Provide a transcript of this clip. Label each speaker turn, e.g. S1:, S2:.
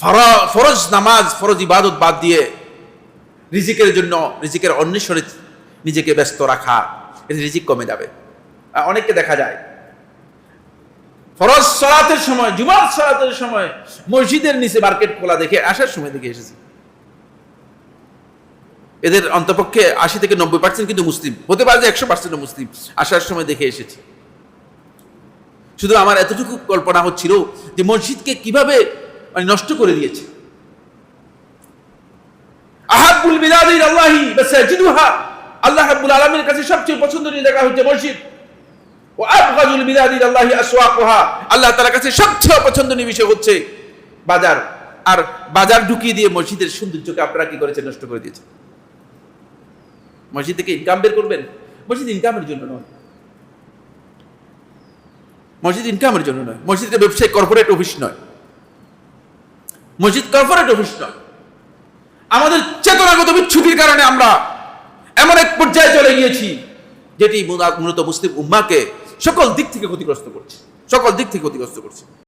S1: ফরজ নামাজ, ফরজ ইবাদত বাদ দিয়ে রিজিকের জন্য, রিজিকের অন্বেষণে নিজেকে ব্যস্ত রাখা, এতে রিজিক কমে যাবে। অনেককে দেখা যায় ফরজ সালাতের সময়, জুমার সালাতের সময় মসজিদের নিচে মার্কেট খোলা দেখে আসার সময় দেখে এসেছে। এদের অন্তপক্ষে 80 থেকে 90% কিন্তু মুসলিম, হতে পারে যে 100% মুসলিম, আসার সময় দেখে এসেছে। শুধু আমার এতটুকু কল্পনা হচ্ছিল যে মসজিদকে কিভাবে নষ্ট করে দিয়েছে। আহাব্বুল বিলাদি ইলাল্লাহি মাসাজিদুহা, আল্লাহ রাব্বুল আলামিনের কাছে সবচেয়ে পছন্দনীয় জায়গা হচ্ছে মসজিদ। ওয়া আবগাদুল বিলাদি ইলাল্লাহি আসওয়াকুহা, আল্লাহ তাআলার কাছে সবচেয়ে অপছন্দনীয় বিষয় হচ্ছে বাজার। আর বাজার ঢুকিয়ে দিয়ে মসজিদের সৌন্দর্যকে আপনারা কি করেছেন? নষ্ট করে দিয়েছেন। মসজিদ থেকে ইনকাম বের করবেন, মসজিদ ইনকামের জন্য নয়। মসজিদ ইনকামের জন্য নয়, মসজিদ ব্যবসায়িক কর্পোরেট অফিস নয়, মসজিদ কর্পোরেট অফিস নয়। আমাদের চেতনাগত বিচ্যুতির কারণে আমরা এমন এক পর্যায়ে চলে গিয়েছি যেটি মূলত মুসলিম উম্মাহকে সকল দিক থেকে ক্ষতিগ্রস্ত করছে, সকল দিক থেকে ক্ষতিগ্রস্ত করছে।